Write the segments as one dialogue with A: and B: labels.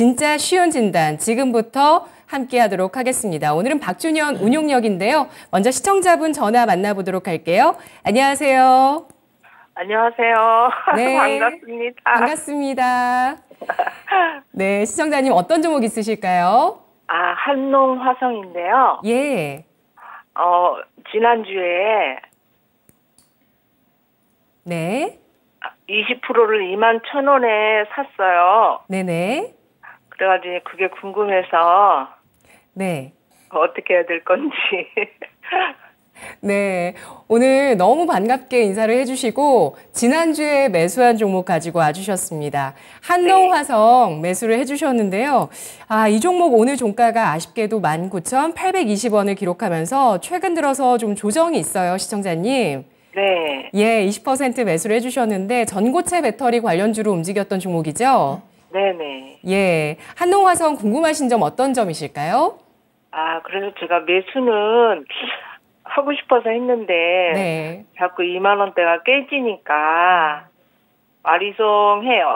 A: 진짜 쉬운 진단 지금부터 함께 하도록 하겠습니다. 오늘은 박준현 운용역인데요. 먼저 시청자분 전화 만나보도록 할게요. 안녕하세요.
B: 안녕하세요.
A: 네.
B: 반갑습니다.
A: 반갑습니다. 네, 시청자님 어떤 종목 있으실까요?
B: 한농화성인데요.
A: 예.
B: 지난주에
A: 네.
B: 20%를 21,000원에 샀어요.
A: 네네.
B: 그래가지고 그게 궁금해서
A: 네.
B: 어떻게 해야 될 건지.
A: 네, 오늘 너무 반갑게 인사를 해주시고 지난주에 매수한 종목 가지고 와주셨습니다. 한농화성 매수를 해주셨는데요. 이 종목 오늘 종가가 아쉽게도 19,820원을 기록하면서 최근 들어서 좀 조정이 있어요, 시청자님.
B: 네.
A: 예, 20% 매수를 해주셨는데 전고체 배터리 관련주로 움직였던 종목이죠?
B: 네네.
A: 예, 한농화성 궁금하신 점 어떤 점이실까요?
B: 그래서 제가 매수는 하고 싶어서 했는데
A: 네.
B: 자꾸 2만 원대가 깨지니까 아리송해요.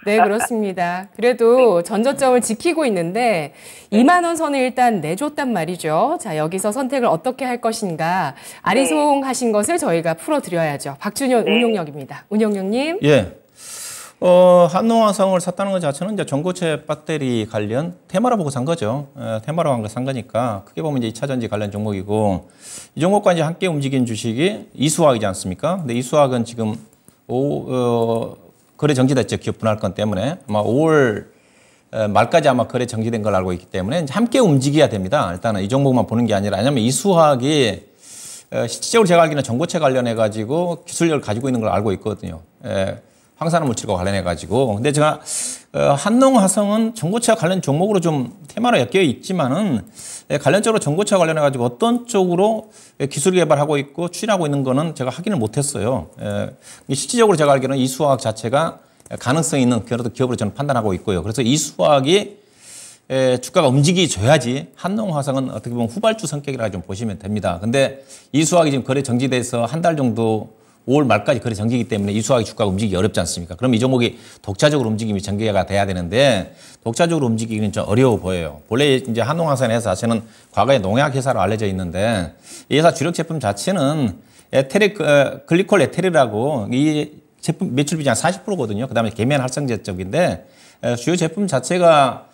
A: 네, 그렇습니다. 그래도 전저점을 지키고 있는데 2만 원 선을 일단 내줬단 말이죠. 자, 여기서 선택을 어떻게 할 것인가 아리송하신 것을 저희가 풀어드려야죠. 박준현 운용역입니다. 운용역님.
C: 예. 한농화성을 샀다는 것 자체는 이제 전고체 배터리 관련 테마로 보고 산 거죠. 테마로 산 거니까 크게 보면 이제 2차 전지 관련 종목이고 이 종목과 이제 함께 움직인 주식이 이수화학이지 않습니까? 근데 이수화학은 지금 거래 정지됐죠. 기업 분할권 때문에 아마 5월 말까지 아마 거래 정지된 걸 알고 있기 때문에 이제 함께 움직여야 됩니다. 일단은 이 종목만 보는 게 아니라 왜냐하면 이수화학이 실질적으로 제가 알기로는 전고체 관련해 가지고 기술력을 가지고 있는 걸 알고 있거든요. 황산화 물질과 관련해 가지고. 근데 제가 한농화성은 전고체와 관련 종목으로 좀 테마로 엮여 있지만은 관련적으로 전고체와 관련해 가지고 어떤 쪽으로 기술 개발하고 있고 추진하고 있는 거는 제가 확인을 못했어요. 실질적으로 제가 알기로는 이수화학 자체가 가능성 있는 그런 기업으로 저는 판단하고 있고요. 그래서 이수화학이 주가가 움직여줘야지 한농화성은 어떻게 보면 후발주 성격이라 좀 보시면 됩니다. 근데 이수화학이 지금 거래 정지돼서 한 달 정도 5월 말까지 거래 정지이기 때문에 이수화학이 주가가 움직이기 어렵지 않습니까? 그럼 이 종목이 독자적으로 움직임이 전개가 돼야 되는데 독자적으로 움직이기는 좀 어려워 보여요. 본래 이제 한농화성 회사 자체는 과거에 농약 회사로 알려져 있는데 이 회사 주력 제품 자체는 글리콜 에테르라고 이 제품 매출 비중 40%거든요. 그다음에 계면 활성제 쪽인데 주요 제품 자체가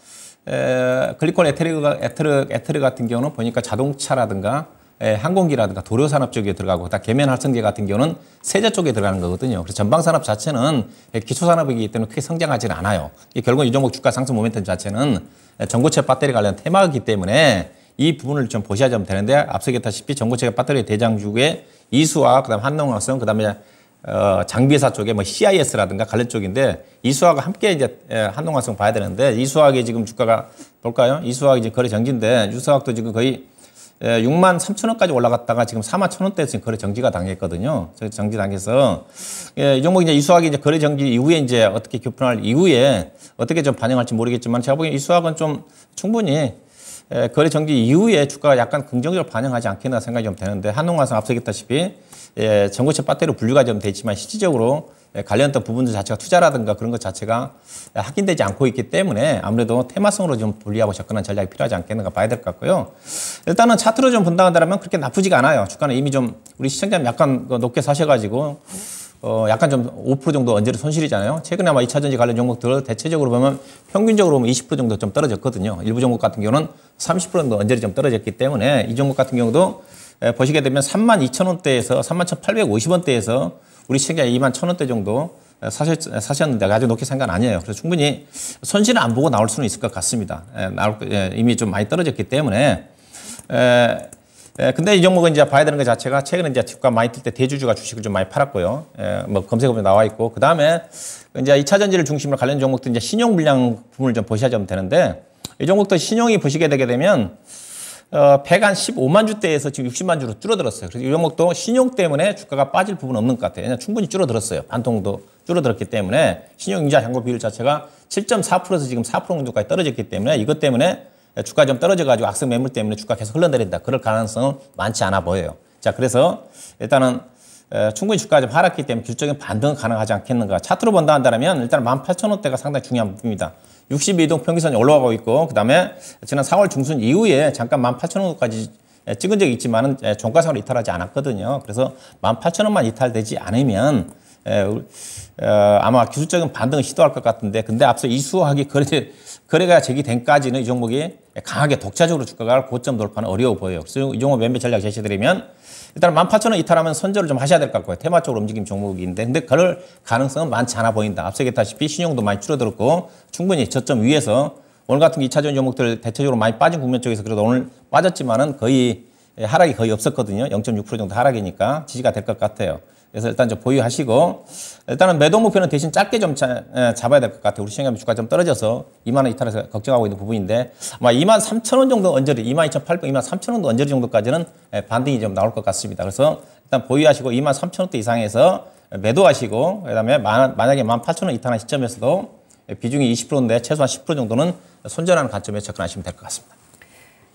C: 글리콜 에테르 같은 경우는 보니까 자동차라든가 항공기라든가 도료산업 쪽에 들어가고 그다음 계면 활성제 같은 경우는 세제 쪽에 들어가는 거거든요. 그래서 전방산업 자체는 기초산업이기 때문에 크게 성장하지는 않아요. 결국 이 종목 주가 상승 모멘텀 자체는 전고체 배터리 관련 테마이기 때문에 이 부분을 좀 보셔야 좀 되는데 앞서 얘기했다시피 전고체 배터리 대장주에 이수화학, 그다음 한농화성, 그다음에 장비회사 쪽에 뭐 CIS라든가 관련 쪽인데 이수화학과 함께 이제 한농화성 봐야 되는데 이수화학이 지금 주가가 볼까요? 이수화학이 이제 거래 정지인데 이수화학도 지금 거의 63,000원까지 올라갔다가 지금 41,000원대 지금 거래 정지가 당했거든요. 정지 당해서 이 종목이 이제 이수화학이 이제 거래 정지 이후에 이제 어떻게 교편할 이후에 어떻게 좀 반영할지 모르겠지만 제가 보기엔 이수화학은 좀 충분히 거래 정지 이후에 주가가 약간 긍정적으로 반영하지 않겠나 생각이 좀 되는데 한농화성 앞서 얘기했다시피 전고체 배터리로 분류가 좀 돼 있지만 실질적으로 관련된 부분들 자체가 투자라든가 그런 것 자체가 확인되지 않고 있기 때문에 아무래도 테마성으로 좀 분리하고 접근한 전략이 필요하지 않겠는가 봐야 될 것 같고요. 일단은 차트로 좀 본다면 그렇게 나쁘지가 않아요. 주가는 이미 좀 우리 시청자님 약간 높게 사셔가지고 약간 좀 5% 정도 언제로 손실이잖아요. 최근에 아마 2차전지 관련 종목들 대체적으로 보면 평균적으로 보면 20% 정도 좀 떨어졌거든요. 일부 종목 같은 경우는 30% 정도 언제로 좀 떨어졌기 때문에 이 종목 같은 경우도 보시게 되면 32,000원대에서 31,850원대에서 우리 시청자 21,000원대 정도 사셨는데 아주 높게 생각 아니에요. 그래서 충분히 손실은 안 보고 나올 수는 있을 것 같습니다. 이미 좀 많이 떨어졌기 때문에. 근데 이 종목은 이제 봐야 되는 것 자체가 최근에 이제 주가 많이 뜰 때 대주주가 주식을 좀 많이 팔았고요. 뭐 검색해보면 나와 있고. 그 다음에 이제 2차 전지를 중심으로 관련 종목도 이제 신용 물량 부분을 좀 보셔야 좀 되는데 이 종목도 신용이 보시게 되게 되면 115만 주대에서 지금 60만 주로 줄어들었어요. 그래서 이 종목도 신용 때문에 주가가 빠질 부분은 없는 것 같아요. 충분히 줄어들었어요. 반통도 줄어들었기 때문에 신용융자 잔고 비율 자체가 7.4%에서 지금 4% 정도까지 떨어졌기 때문에 이것 때문에 주가 좀 떨어져가지고 악성 매물 때문에 주가 계속 흘러내린다. 그럴 가능성은 많지 않아 보여요. 자, 그래서 일단은 충분히 주가가 좀 하락했기 때문에 기술적인 반등은 가능하지 않겠는가. 차트로 본다 한다면 일단 18,000원대가 상당히 중요한 부분입니다. 62동 평균선이 올라가고 있고 그다음에 지난 4월 중순 이후에 잠깐 18,000원까지 찍은 적이 있지만은 종가상으로 이탈하지 않았거든요. 그래서 18,000원만 이탈되지 않으면 아마 기술적인 반등을 시도할 것 같은데 근데 앞서 이수화학이 거래가 제기된까지는 이 종목이 강하게 독자적으로 주가가 고점 돌파는 어려워 보여요. 그래서 이 종목 매매 전략 제시드리면 일단 18,000원 이탈하면 선절을 좀 하셔야 될 것 같고요. 테마적으로 움직임 종목인데 근데 그럴 가능성은 많지 않아 보인다. 앞서 얘기했다시피 신용도 많이 줄어들었고 충분히 저점 위에서 오늘 같은 2차전 종목들 대체적으로 많이 빠진 국면 쪽에서 그래도 오늘 빠졌지만은 거의 하락이 거의 없었거든요. 0.6% 정도 하락이니까 지지가 될 것 같아요. 그래서 일단 좀 보유하시고 일단은 매도 목표는 대신 짧게 좀 잡아야 될 것 같아요. 우리 시장의 주가 좀 떨어져서 2만 원 이탈해서 걱정하고 있는 부분인데 아마 23,000원 정도 언저리 22,800, 23,000원도 언저리 정도까지는 반등이 좀 나올 것 같습니다. 그래서 일단 보유하시고 23,000원대 이상에서 매도하시고 그다음에 만약에 18,000원 이탈한 시점에서도 비중이 20%인데 최소한 10% 정도는 손절하는 관점에 접근하시면 될 것 같습니다.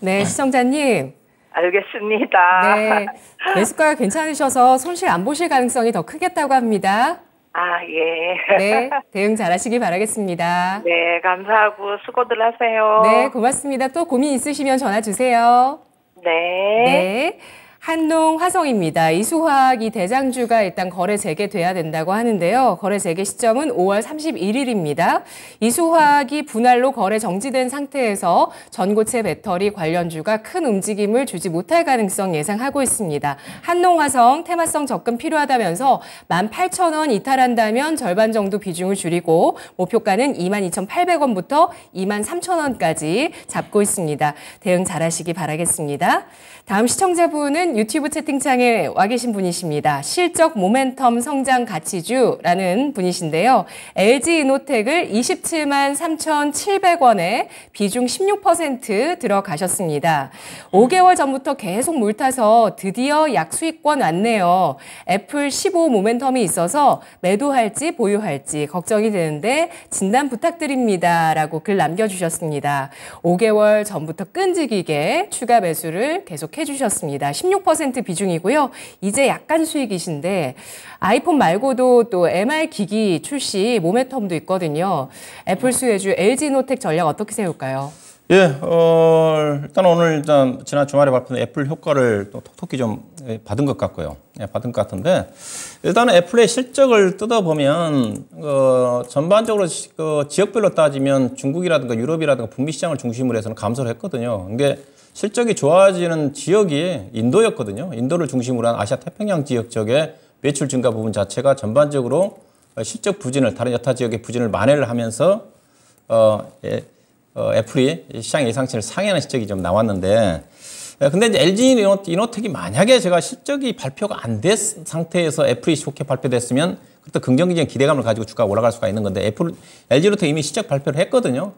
A: 네, 시청자님.
B: 알겠습니다.
A: 네, 매수가가 괜찮으셔서 손실 안 보실 가능성이 더 크겠다고 합니다.
B: 아, 예.
A: 네, 대응 잘하시기 바라겠습니다.
B: 네, 감사하고 수고들 하세요.
A: 네, 고맙습니다. 또 고민 있으시면 전화 주세요.
B: 네.
A: 네. 한농화성입니다. 이수화학이 대장주가 일단 거래 재개돼야 된다고 하는데요. 거래 재개 시점은 5월 31일입니다. 이수화학이 분할로 거래 정지된 상태에서 전고체 배터리 관련주가 큰 움직임을 주지 못할 가능성 예상하고 있습니다. 한농화성 테마성 접근 필요하다면서 18,000원 이탈한다면 절반 정도 비중을 줄이고 목표가는 22,800원부터 23,000원까지 잡고 있습니다. 대응 잘하시기 바라겠습니다. 다음 시청자분은 유튜브 채팅창에 와 계신 분이십니다. 실적 모멘텀 성장 가치주라는 분이신데요. LG이노텍을 27만 3,700원에 비중 16% 들어가셨습니다. 5개월 전부터 계속 물타서 드디어 약수익권 왔네요. 애플 15 모멘텀이 있어서 매도할지 보유할지 걱정이 되는데 진단 부탁드립니다. 라고 글 남겨주셨습니다. 5개월 전부터 끈질기게 추가 매수를 계속 해주셨습니다. 16% 비중이고요. 이제 약간 수익이신데 아이폰 말고도 또 MR 기기 출시 모멘텀도 있거든요. 애플 수혜주 LG노텍 전략 어떻게 세울까요?
C: 예, 일단 오늘 지난 주말에 발표된 애플 효과를 또 톡톡히 좀 받은 것 같고요. 예, 받은 것 같은데 일단은 애플의 실적을 뜯어보면 전반적으로 지역별로 따지면 중국이라든가 유럽이라든가 북미 시장을 중심으로 해서는 감소를 했거든요. 근데 실적이 좋아지는 지역이 인도였거든요. 인도를 중심으로 한 아시아 태평양 지역 쪽의 매출 증가 부분 자체가 전반적으로 실적 부진을 다른 여타 지역의 부진을 만회를 하면서 애플이 시장 예상치를 상회하는 실적이 좀 나왔는데 근데 이제 LG 이노텍이 만약에 제가 실적이 발표가 안 된 상태에서 애플이 좋게 발표됐으면 그때 긍정적인 기대감을 가지고 주가가 올라갈 수가 있는 건데 LG 이노텍 이미 실적 발표를 했거든요.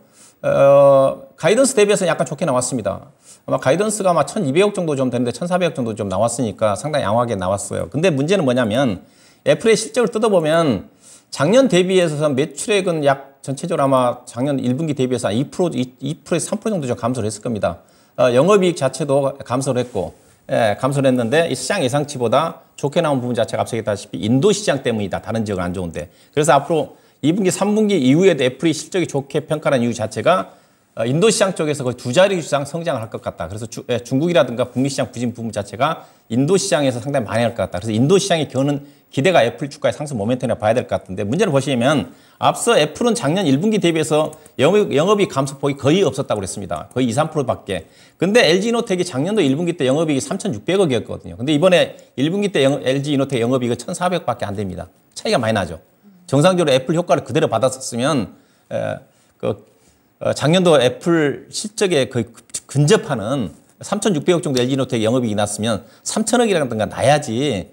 C: 가이던스 대비해서 약간 좋게 나왔습니다. 아마 가이던스가 아마 1,200억 정도 좀 되는데 1,400억 정도 좀 나왔으니까 상당히 양호하게 나왔어요. 근데 문제는 뭐냐면 애플의 실적을 뜯어보면 작년 대비해서 매출액은 약 전체적으로 아마 작년 1분기 대비해서 2%에서 3% 정도 좀 감소를 했을 겁니다. 영업이익 자체도 감소를 했고, 감소를 했는데 이 시장 예상치보다 좋게 나온 부분 자체가 앞서 얘기했다시피 인도 시장 때문이다. 다른 지역은 안 좋은데. 그래서 앞으로 2분기, 3분기 이후에도 애플이 실적이 좋게 평가한 이유 자체가 인도 시장 쪽에서 거의 두 자리 이상 성장을 할 것 같다. 그래서 중국이라든가 북미 시장 부진 부분 자체가 인도 시장에서 상당히 많이 할 것 같다. 그래서 인도 시장이 겨는 기대가 애플 주가의 상승 모멘텀이라 봐야 될 것 같은데 문제를 보시면 앞서 애플은 작년 1분기 대비해서 영업이익 감소폭이 거의 없었다고 그랬습니다. 거의 2, 3%밖에. 근데 LG이노텍이 작년도 1분기 때 영업이익이 3,600억이었거든요. 근데 이번에 1분기 때 LG이노텍 영업이익은 1,400억밖에 안 됩니다. 차이가 많이 나죠. 정상적으로 애플 효과를 그대로 받았었으면 작년도 애플 실적에 거의 근접하는 3,600억 정도 LG이노텍 영업이익이 났으면 3,000억이라든가 나야지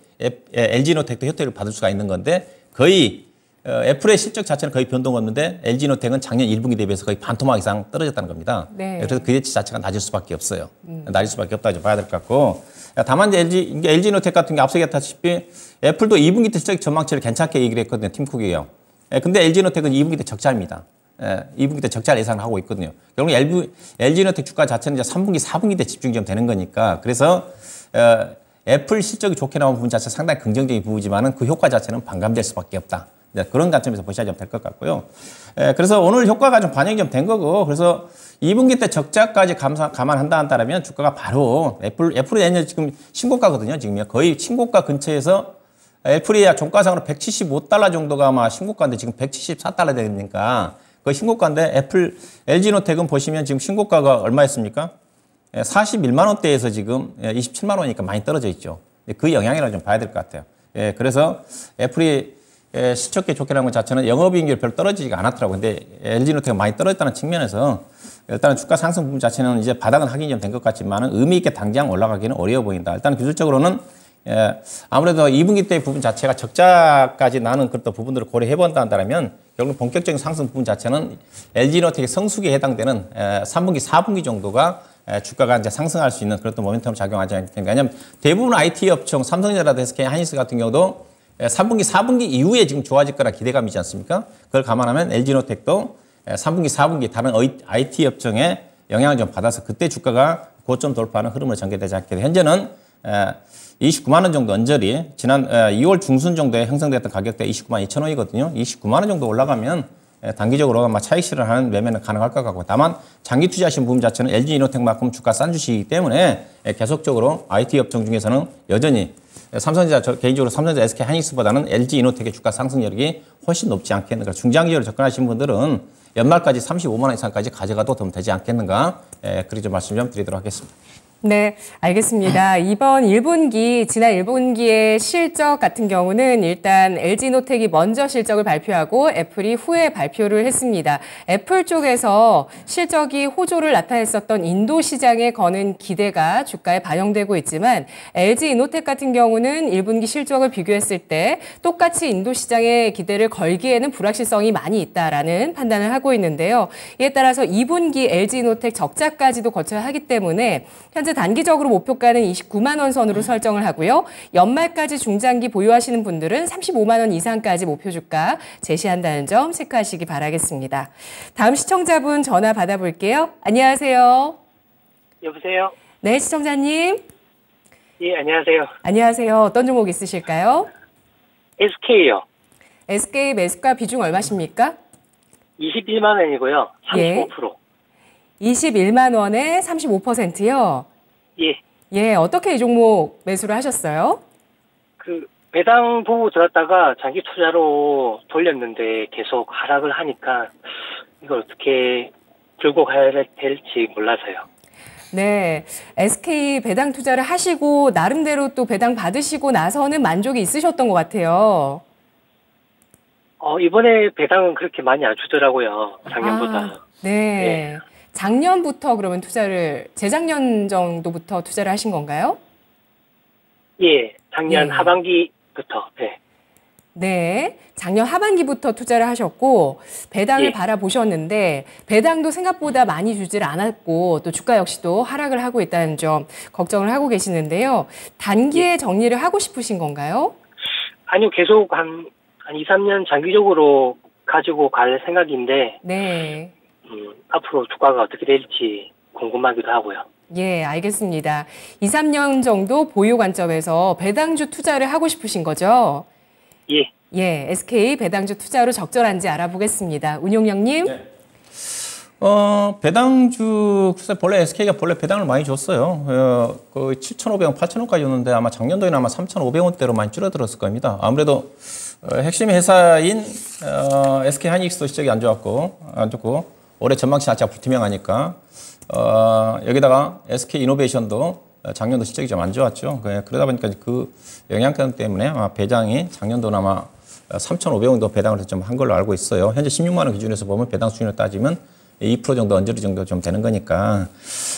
C: LG이노텍도 혜택을 받을 수가 있는 건데 거의 애플의 실적 자체는 거의 변동 없는데 LG이노텍은 작년 1분기 대비해서 거의 반토막 이상 떨어졌다는 겁니다.
A: 네.
C: 그래서 그 예치 자체가 낮을 수밖에 없어요. 낮을 수밖에 없다고 봐야 될 것 같고 다만 이제 LG이노텍 같은 게 앞서 얘기했다시피 애플도 2분기 때 실적 전망치를 괜찮게 얘기를 했거든요. 팀쿡이요. 근데 LG이노텍은 2분기 때 적자입니다. 2분기 때 적자를 예상을 하고 있거든요. 결국 LG이노텍 주가 자체는 이제 3분기, 4분기 때 집중이 좀 되는 거니까 그래서 애플 실적이 좋게 나온 부분 자체 상당히 긍정적인 부분이지만은 그 효과 자체는 반감될 수밖에 없다. 그런 관점에서 보셔야 될 것 같고요. 그래서 오늘 효과가 좀 반영이 좀 된 거고, 그래서 2분기 때 적자까지 감안한다면 주가가 바로 애플이 내년 지금 신고가거든요. 지금 거의 신고가 근처에서 애플이 종가상으로 175달러 정도가 아마 신고가인데 지금 174달러 되니까 그 신고가인데 LG노텍은 보시면 지금 신고가가 얼마였습니까? 41만 원대에서 지금 27만 원이니까 많이 떨어져 있죠. 그 영향이라고 좀 봐야 될 것 같아요. 그래서 애플이 실적이 좋게 나온 것 자체는 영업이익률이 별로 떨어지지가 않았더라고요. 근데 LG노텍가 많이 떨어졌다는 측면에서 일단은 주가 상승 부분 자체는 이제 바닥은 확인이 좀 된 것 같지만 의미 있게 당장 올라가기는 어려워 보인다. 일단 기술적으로는 아무래도 2분기 때 부분 자체가 적자까지 나는 그런 부분들을 고려해 본다면 결국 본격적인 상승 부분 자체는 LG노텍의 성숙에 해당되는 3분기, 4분기 정도가 주가가 이제 상승할 수 있는 그런 모멘텀을 작용하지 않겠습니까? 왜냐하면 대부분 IT 업종, 삼성전자라든지 SK 하이닉스 같은 경우도 3분기, 4분기 이후에 지금 좋아질 거라 기대감이지 않습니까? 그걸 감안하면 LG노텍도 3분기, 4분기 다른 IT 업종에 영향을 좀 받아서 그때 주가가 고점 돌파하는 흐름으로 전개되지 않게 돼. 현재는 29만 원 정도 언저리, 지난 2월 중순 정도에 형성됐던 가격대 29만 2천 원이거든요. 29만 원 정도 올라가면 단기적으로 아마 차익 실현하는 매매는 가능할 것 같고, 다만 장기 투자하신 부분 자체는 LG이노텍만큼 주가 싼 주식이기 때문에 계속적으로 IT 업종 중에서는 여전히 삼성전자, 개인적으로 삼성전자, SK 하이닉스보다는 LG이노텍의 주가 상승력이 훨씬 높지 않겠는가. 중장기적으로 접근하신 분들은 연말까지 35만 원 이상까지 가져가도 더 되지 않겠는가. 그렇게 좀 말씀 좀 드리도록 하겠습니다.
A: 네, 알겠습니다. 이번 1분기, 지난 1분기의 실적 같은 경우는 일단 LG노텍이 먼저 실적을 발표하고 애플이 후에 발표를 했습니다. 애플 쪽에서 실적이 호조를 나타냈었던 인도 시장에 거는 기대가 주가에 반영되고 있지만 LG이노텍 같은 경우는 1분기 실적을 비교했을 때 똑같이 인도 시장에 기대를 걸기에는 불확실성이 많이 있다라는 판단을 하고 있는데요. 이에 따라서 2분기 LG이노텍 적자까지도 거쳐야 하기 때문에 현재 단기적으로 목표가는 29만 원 선으로 설정을 하고요. 연말까지 중장기 보유하시는 분들은 35만 원 이상까지 목표 주가 제시한다는 점 체크하시기 바라겠습니다. 다음 시청자분 전화 받아볼게요. 안녕하세요.
B: 여보세요?
A: 네, 시청자님.
B: 예, 안녕하세요.
A: 안녕하세요. 어떤 종목 있으실까요?
B: SK요.
A: SK 매수가 비중 얼마십니까?
B: 21만 원이고요. 35%.
A: 예. 21만 원에 35%요?
B: 예.
A: 예, 어떻게 이 종목 매수를 하셨어요?
B: 배당 보고 들었다가 장기 투자로 돌렸는데 계속 하락을 하니까 이걸 어떻게 들고 가야 될지 몰라서요.
A: 네, SK 배당 투자를 하시고 나름대로 또 배당 받으시고 나서는 만족이 있으셨던 것 같아요.
B: 이번에 배당은 그렇게 많이 안 주더라고요. 작년보다.
A: 네.
B: 네.
A: 작년부터 그러면 재작년 정도부터 투자를 하신 건가요?
B: 예, 작년
A: 예.
B: 하반기부터. 네.
A: 네, 작년 하반기부터 투자를 하셨고 배당을
B: 예.
A: 바라보셨는데 배당도 생각보다 많이 주질 않았고 또 주가 역시도 하락을 하고 있다는 점 걱정을 하고 계시는데요. 단기에 정리를 하고 싶으신 건가요?
B: 아니요, 계속 한 2, 3년 장기적으로 가지고 갈 생각인데
A: 네.
B: 앞으로 주가가 어떻게 될지 궁금하기도 하고요.
A: 예, 알겠습니다. 2, 3년 정도 보유 관점에서 배당주 투자를 하고 싶으신 거죠?
B: 예.
A: 예, SK 배당주 투자로 적절한지 알아보겠습니다. 운용령님.
C: 네. 배당주, 글쎄, 본래 SK가 본래 배당을 많이 줬어요. 거의 7,500원, 8,000원까지 줬는데 아마 작년도에는 아마 3,500원대로 많이 줄어들었을 겁니다. 아무래도 핵심 회사인 SK 하이닉스도 실적이 안 좋고 올해 전망치 자체가 불투명하니까 여기다가 SK 이노베이션도 작년도 실적이 좀 안 좋았죠. 그러다 보니까 그 영향권 때문에 아마 배당이 작년도는 아마 3,500원도 배당을 좀 한 걸로 알고 있어요. 현재 16만 원 기준에서 보면 배당 수준을 따지면 2% 정도 언저리 정도 좀 되는 거니까.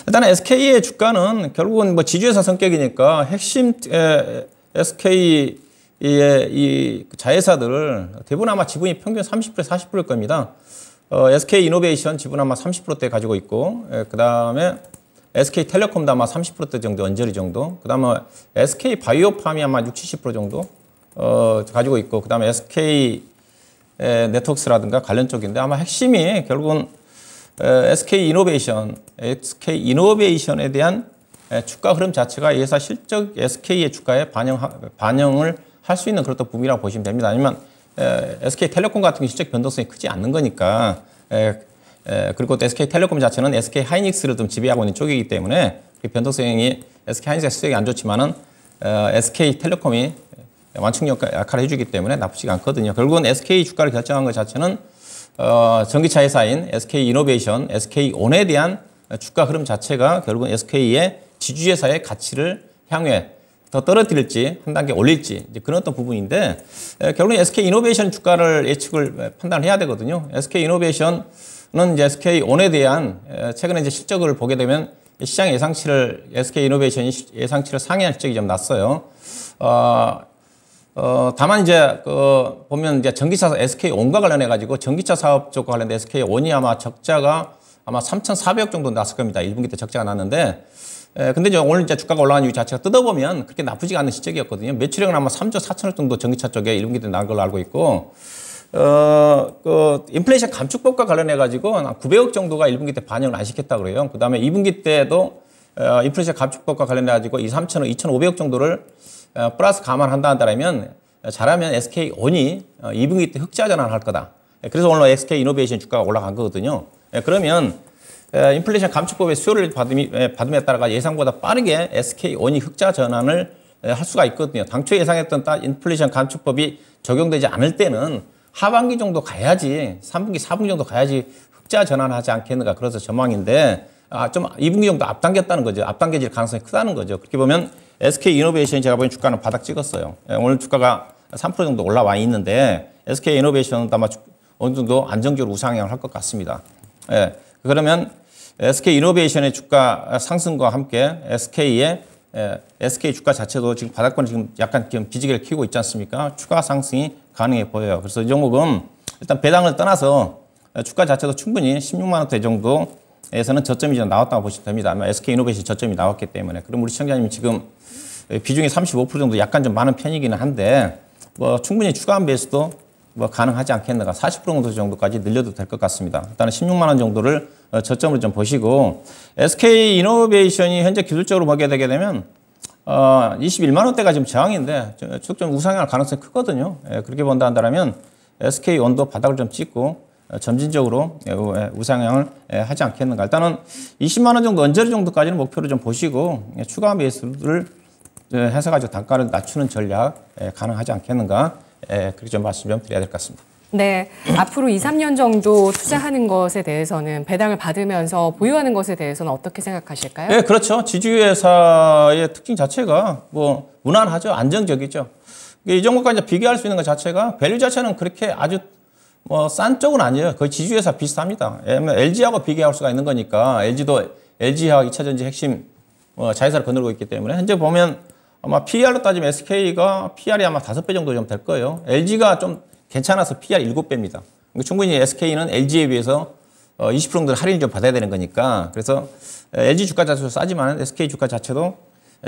C: 일단은 SK의 주가는 결국은 뭐 지주회사 성격이니까 핵심 SK의 이 자회사들 대부분 아마 지분이 평균 30%에서 40%일 겁니다. SK 이노베이션 지분 아마 30%대 가지고 있고, 그 다음에 SK텔레콤도 아마 30%대 정도, 언저리 정도, 그 다음에 SK바이오팜이 아마 60, 70% 정도 가지고 있고, 그 다음에 SK 네트워크스라든가 관련 쪽인데 아마 핵심이 결국은 SK 이노베이션에 대한 주가 흐름 자체가 이 회사 실적 SK의 주가에 반영을 할 수 있는 그런 부분이라고 보시면 됩니다. 아니면 SK텔레콤 같은 게 실적 변동성이 크지 않는 거니까 그리고 또 SK텔레콤 자체는 SK하이닉스를 좀 지배하고 있는 쪽이기 때문에 그 변동성이 SK하이닉스가 실적이 안 좋지만은 SK텔레콤이 완충력 역할을 해주기 때문에 나쁘지가 않거든요. 결국은 SK 주가를 결정한 것 자체는 전기차 회사인 SK이노베이션, SK온에 대한 주가 흐름 자체가 결국은 SK의 지주회사의 가치를 향후에 더 떨어뜨릴지 한 단계 올릴지 이제 그런 어떤 부분인데 결국은 SK이노베이션 주가를 예측을 판단을 해야 되거든요. SK이노베이션은 이제 SK온에 대한 최근에 이제 실적을 보게 되면 시장 예상치를 SK이노베이션이 예상치를 상회한 실적이 좀 났어요. 다만 이제 보면 이제 전기차 SK온과 관련해 가지고 전기차 사업 쪽과 관련된 SK온이 아마 적자가 아마 3,400억 정도 났을 겁니다. 1분기 때 적자가 났는데 근데 이제 오늘 이제 주가가 올라간 이유 자체가 뜯어보면 그렇게 나쁘지가 않은 실적이었거든요. 매출액은 아마 3조 4천억 정도 전기차 쪽에 1분기 때 나온 걸로 알고 있고, 인플레이션 감축법과 관련해가지고 900억 정도가 1분기 때 반영을 안 시켰다 그래요. 그 다음에 2분기 때도 인플레이션 감축법과 관련해가지고 2,3천억, 2,500억 정도를 플러스 감안한다면 잘하면 SK온이 2분기 때 흑자 전환할 거다. 그래서 오늘 SK이노베이션 주가가 올라간 거거든요. 그러면 인플레이션 감축법의 수요를 받음에 따라 예상보다 빠르게 SK온이 흑자 전환을 할 수가 있거든요. 당초 예상했던 인플레이션 감축법이 적용되지 않을 때는 하반기 정도 가야지 3분기, 4분기 정도 가야지 흑자 전환하지 않겠는가 그래서 전망인데 좀 2분기 정도 앞당겼다는 거죠. 앞당겨질 가능성이 크다는 거죠. 그렇게 보면 SK이노베이션이 제가 보기엔 주가는 바닥 찍었어요. 오늘 주가가 3% 정도 올라와 있는데 SK이노베이션은 아마 어느 정도 안정적으로 우상향을 할 것 같습니다. 그러면 SK이노베이션의 주가 상승과 함께 SK 주가 자체도 지금 바닥권 지금 약간 지금 기지개를 켜고 있지 않습니까? 추가 상승이 가능해 보여요. 그래서 이 종목은 일단 배당을 떠나서 주가 자체도 충분히 16만 원대 정도에서는 저점이 좀 나왔다고 보시면 됩니다. 아마 SK이노베이션 저점이 나왔기 때문에. 그럼 우리 시청자님 지금 비중이 35% 정도 약간 좀 많은 편이기는 한데 뭐 충분히 추가한 배수도 뭐 가능하지 않겠는가. 40% 정도까지 늘려도 될 것 같습니다. 일단은 16만 원 정도를 저점으로 좀 보시고 SK이노베이션이 현재 기술적으로 보게 되게 되면 21만 원대가 지금 저항인데 좀 우상향할 가능성이 크거든요. 그렇게 본다 한다면 SK온도 바닥을 좀 찍고 점진적으로 우상향을 하지 않겠는가. 일단은 20만 원 정도 언저리 정도까지는 목표를 좀 보시고 추가 매수를 해서 가지고 단가를 낮추는 전략 가능하지 않겠는가. 그렇게 좀 말씀 좀 드려야 될 것 같습니다.
A: 네, 앞으로 2, 3년 정도 투자하는 것에 대해서는 배당을 받으면서 보유하는 것에 대해서는 어떻게 생각하실까요?
C: 네, 그렇죠. 지주회사의 특징 자체가 뭐 무난하죠. 안정적이죠. 이 종목과 이제 비교할 수 있는 것 자체가 밸류 자체는 그렇게 아주 뭐 싼 쪽은 아니에요. 거의 지주회사 비슷합니다. LG하고 비교할 수가 있는 거니까 LG도 LG화학 2차전지 핵심 자회사를 거느리고 있기 때문에 현재 보면 아마 PR로 따지면 SK가 PR이 아마 5배 정도 좀 될 거예요. LG가 좀 괜찮아서 PR 7배입니다. 충분히 SK는 LG에 비해서 20% 정도 할인을 좀 받아야 되는 거니까 그래서 LG 주가 자체도 싸지만 SK 주가 자체도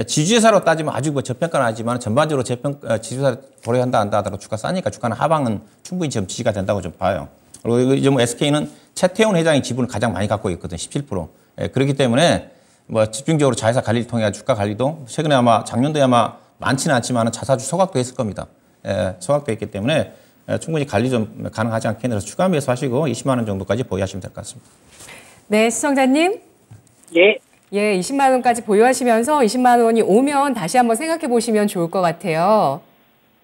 C: 지주회사로 따지면 아주 뭐 저평가는 하지만 전반적으로 지주회사 고려한다 하더라도 주가 싸니까 주가는 하방은 충분히 좀 지지가 된다고 좀 봐요. 그리고 이 SK는 최태원 회장이 지분을 가장 많이 갖고 있거든요. 17%. 그렇기 때문에 뭐 집중적으로 자회사 관리를 통해 주가 관리도 최근에 아마 작년도에 아마 많지는 않지만 자사주 소각도 했을 겁니다. 소각도 했기 때문에 충분히 관리 좀 가능하지 않겠나 해서 추가 매수하시고 20만 원 정도까지 보유하시면 될 것 같습니다.
A: 네, 시청자님.
B: 예.
A: 예, 20만 원까지 보유하시면서 20만 원이 오면 다시 한번 생각해 보시면 좋을 것 같아요.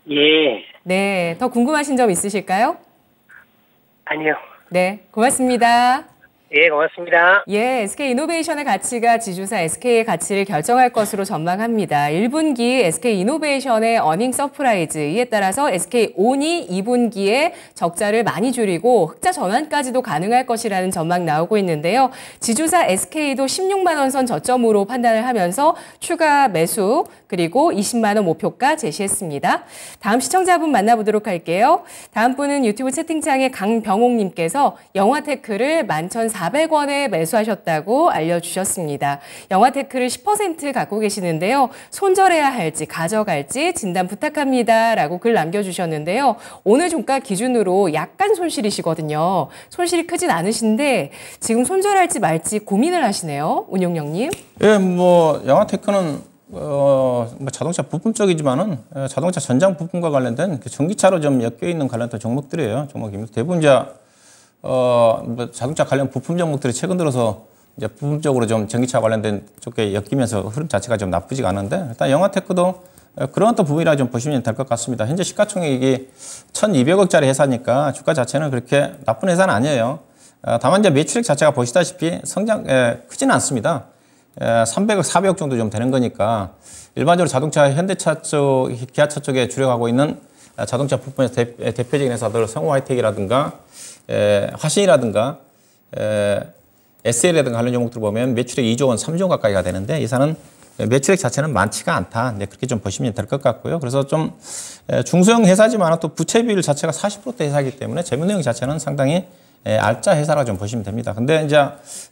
B: 예.
A: 네, 더 궁금하신 점 있으실까요?
B: 아니요.
A: 네, 고맙습니다.
B: 예, 고맙습니다.
A: 예, SK이노베이션의 가치가 지주사 SK의 가치를 결정할 것으로 전망합니다. 1분기 SK이노베이션의 어닝 서프라이즈, 이에 따라서 SK온이 2분기에 적자를 많이 줄이고 흑자 전환까지도 가능할 것이라는 전망 나오고 있는데요. 지주사 SK도 16만 원 선 저점으로 판단을 하면서 추가 매수 그리고 20만 원 목표가 제시했습니다. 다음 시청자분 만나보도록 할게요. 다음 분은 유튜브 채팅창에 강병옥님께서 영화테크를 11,400 22,400원에 매수하셨다고 알려주셨습니다. 영화테크를 10% 갖고 계시는데요. 손절해야 할지 가져갈지 진단 부탁합니다. 라고 글 남겨주셨는데요. 오늘 종가 기준으로 약간 손실이시거든요. 손실이 크진 않으신데 지금 손절할지 말지 고민을 하시네요. 운용령님.
C: 예, 뭐 영화테크는 뭐 자동차 부품 쪽이지만은 자동차 전장 부품과 관련된 전기차로 좀 엮여 있는 관련된 종목들이에요. 종목입니다. 대부분 이제 뭐 자동차 관련 부품 종목들이 최근 들어서 이제 부품적으로 좀 전기차 관련된 쪽에 엮이면서 흐름 자체가 좀 나쁘지가 않은데 일단 영화테크도 그런 또 부분이라 좀 보시면 될 것 같습니다. 현재 시가총액이 1,200억짜리 회사니까 주가 자체는 그렇게 나쁜 회사는 아니에요. 다만 이제 매출액 자체가 보시다시피 크지는 않습니다. 300억, 400억 정도 좀 되는 거니까 일반적으로 자동차 현대차 쪽, 기아차 쪽에 주력하고 있는 자동차 부품에서 대표적인 회사들 성우 하이텍이라든가 화신이라든가 SL이라든가 관련 종목들 보면 매출액 2조 원, 3조 원 가까이가 되는데 이 회사는 매출액 자체는 많지가 않다. 네, 그렇게 좀 보시면 될 것 같고요. 그래서 좀 중소형 회사지만 또 부채 비율 자체가 40%대 회사이기 때문에 재무 내용 자체는 상당히 알짜 회사라 좀 보시면 됩니다. 근데 이제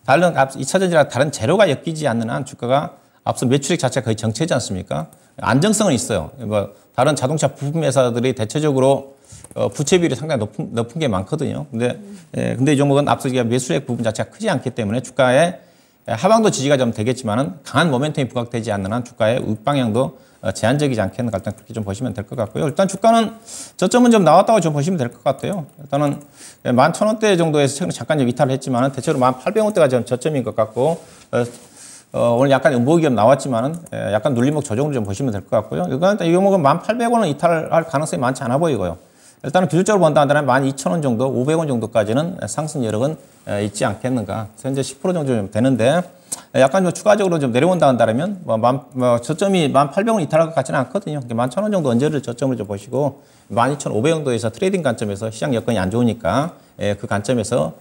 C: 다른 2차전지랑 다른 재료가 엮이지 않는 한 주가가 앞서 매출액 자체가 거의 정체지 않습니까? 안정성은 있어요. 뭐 다른 자동차 부품 회사들이 대체적으로 부채 비율이 상당히 높은 게 많거든요. 근데 이 종목은 앞서 매출액 부분 자체가 크지 않기 때문에 주가에 하방도 지지가 좀 되겠지만은 강한 모멘텀이 부각되지 않는 한 주가의 윗방향도 제한적이지 않겠는가 일단 그렇게 좀 보시면 될 것 같고요. 일단 주가는 저점은 좀 나왔다고 좀 보시면 될 것 같아요. 일단은 11,000원대 정도에서 최근에 잠깐 좀 이탈을 했지만은 대체로 1,800원대가 좀 저점인 것 같고 오늘 약간 음보기 좀 나왔지만은 약간 눌림목 조정으로 좀 보시면 될 것 같고요. 일단 이 종목은 1,800원은 이탈할 가능성이 많지 않아 보이고요. 일단은 기술적으로 본다면 12,000원 정도, 500원 정도까지는 상승 여력은 있지 않겠는가. 현재 10% 정도 좀 되는데 약간 좀 추가적으로 좀 내려온다 한다면 저점이 1,800원 이탈할 것 같지는 않거든요. 11,000원 정도 언저리를 저점을 좀 보시고 12,500원 정도에서 트레이딩 관점에서 시장 여건이 안 좋으니까 그 관점에서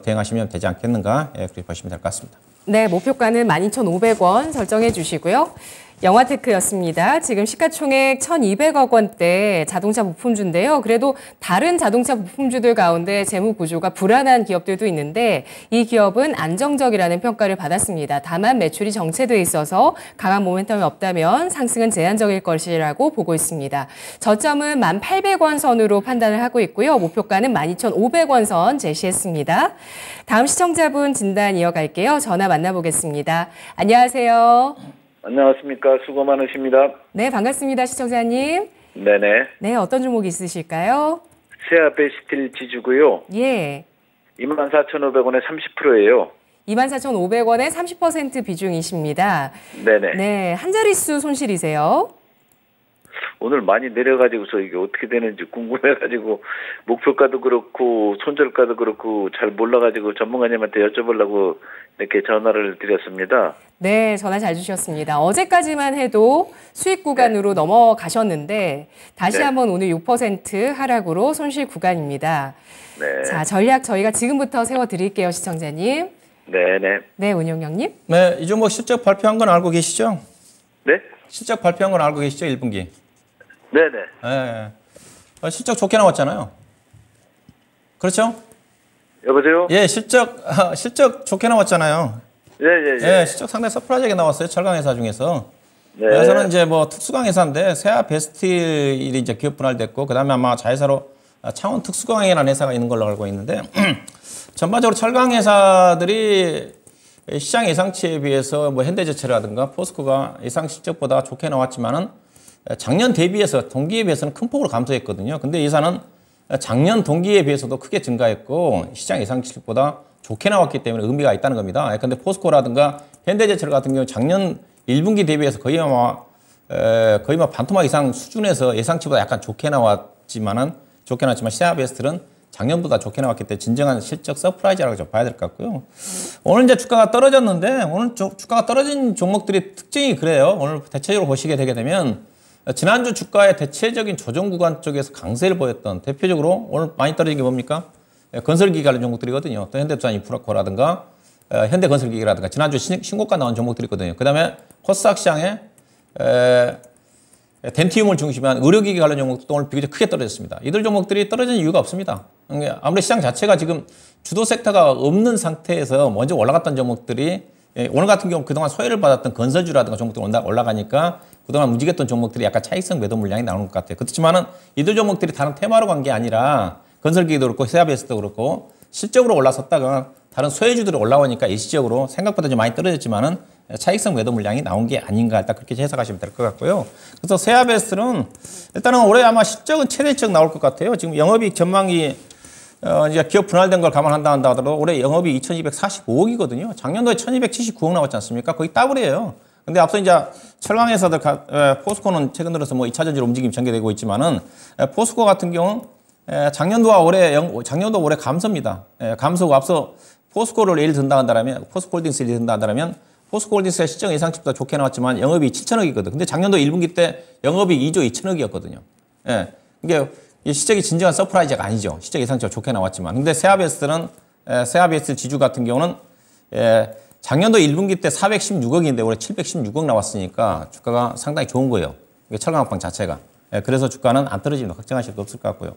C: 대응하시면 되지 않겠는가. 그렇게 보시면 될 것 같습니다.
A: 네, 목표가는 12,500원 설정해 주시고요. 영화테크였습니다. 지금 시가총액 1,200억 원대 자동차 부품주인데요. 그래도 다른 자동차 부품주들 가운데 재무 구조가 불안한 기업들도 있는데 이 기업은 안정적이라는 평가를 받았습니다. 다만 매출이 정체돼 있어서 강한 모멘텀이 없다면 상승은 제한적일 것이라고 보고 있습니다. 저점은 1,800원 선으로 판단을 하고 있고요. 목표가는 12,500원 선 제시했습니다. 다음 시청자분 진단 이어갈게요. 전화 만나보겠습니다. 안녕하세요.
D: 안녕하십니까. 수고 많으십니다.
A: 네, 반갑습니다. 시청자님.
D: 네네.
A: 네, 어떤 종목 있으실까요?
D: 세아베스틸 지주고요.
A: 예.
D: 24,500원에 30%예요.
A: 24,500원에 30% 비중이십니다.
D: 네네.
A: 네, 한 자릿수 손실이세요?
D: 오늘 많이 내려가지고서 이게 어떻게 되는지 궁금해가지고 목표가도 그렇고 손절가도 그렇고 잘 몰라가지고 전문가님한테 여쭤보려고 이렇게 전화를 드렸습니다.
A: 네, 전화 잘 주셨습니다. 어제까지만 해도 수익 구간으로 넘어가셨는데 다시
D: 네.
A: 한번 오늘 6% 하락으로 손실 구간입니다.
D: 네.
A: 자, 전략 저희가 지금부터 세워드릴게요, 시청자님.
D: 네네.
A: 네, 운용령님.
C: 네, 이 종목 실적 발표한 건 알고 계시죠?
D: 네?
C: 실적 발표한 건 알고 계시죠? 1분기.
D: 네네.
C: 네. 실적 좋게 나왔잖아요. 그렇죠?
D: 여보세요?
C: 예, 실적 좋게 나왔잖아요.
D: 예예예.
C: 예, 실적 상당히 서프라이즈하게 나왔어요. 철강 회사 중에서.
D: 네.
C: 그래서는 이제 뭐 특수강 회사인데 세아 베스틸이 이제 기업 분할됐고 그다음에 아마 자회사로 창원 특수강이라는 회사가 있는 걸로 알고 있는데 전반적으로 철강 회사들이 시장 예상치에 비해서 뭐 현대제철이라든가 포스코가 예상 실적보다 좋게 나왔지만은 작년 대비해서 동기에 비해서는 큰 폭으로 감소했거든요. 근데 이 회사는 작년 동기에 비해서도 크게 증가했고 시장 예상치보다 좋게 나왔기 때문에 의미가 있다는 겁니다. 근데 포스코라든가 현대제철 같은 경우 작년 1분기 대비해서 거의 반토막 이상 수준에서 예상치보다 약간 좋게 나왔지만 시아베스트는 작년보다 좋게 나왔기 때문에 진정한 실적 서프라이즈라고 좀 봐야 될 것 같고요. 오늘 이제 주가가 떨어졌는데 오늘 주가가 떨어진 종목들이 특징이 그래요. 오늘 대체적으로 보시게 되게 되면 지난주 주가의 대체적인 조정 구간 쪽에서 강세를 보였던 대표적으로 오늘 많이 떨어진 게 뭡니까? 건설기기 관련 종목들이거든요. 또 현대부산 인프라코라든가 현대건설기기라든가 지난주 신고가 나온 종목들이거든요. 그 다음에 코스닥 시장에 덴티움을 중심한 의료기기 관련 종목도 오늘 비교적 크게 떨어졌습니다. 이들 종목들이 떨어진 이유가 없습니다. 아무래도 시장 자체가 지금 주도 섹터가 없는 상태에서 먼저 올라갔던 종목들이 오늘 같은 경우 그동안 소외를 받았던 건설주라든가 종목들이 올라가니까 그동안 움직였던 종목들이 약간 차익성 매도 물량이 나오는 것 같아요. 그렇지만은 이들 종목들이 다른 테마로 간 게 아니라 건설기도 그렇고 세아베스도 그렇고 실적으로 올라섰다가 다른 소외주들이 올라오니까 일시적으로 생각보다 좀 많이 떨어졌지만은 차익성 매도 물량이 나온 게 아닌가 일단 그렇게 해석하시면 될 것 같고요. 그래서 세아베스는 일단은 올해 아마 실적은 최대치적 나올 것 같아요. 지금 영업이익 전망이 이제 기업 분할된 걸 감안한다 하더라도 올해 영업이 2,245억이거든요. 작년도에 1,279억 나왔지 않습니까? 거의 더블이에요. 근데 앞서 이제 철강회사들, 포스코는 최근 들어서 뭐 2차 전지로 움직임이 전개되고 있지만은 포스코 같은 경우 작년도와 작년도 올해 감소입니다. 감소고 앞서 포스코를 예를 든다 한다면, 포스코홀딩스를 예를 든다 한다면 포스코홀딩스의 실적 예상치보다 좋게 나왔지만 영업이 7천억이거든. 근데 작년도 1분기 때 영업이 2조 2천억이었거든요. 예. 이게 실적이 진정한 서프라이즈가 아니죠. 실적 예상치가 좋게 나왔지만. 근데 세아베스는, 세아베스 지주 같은 경우는, 작년도 1분기 때 416억인데 올해 716억 나왔으니까 주가가 상당히 좋은 거예요. 이게 철강업황 자체가. 그래서 주가는 안 떨어지는 거 걱정하실 거 없을 것 같고요.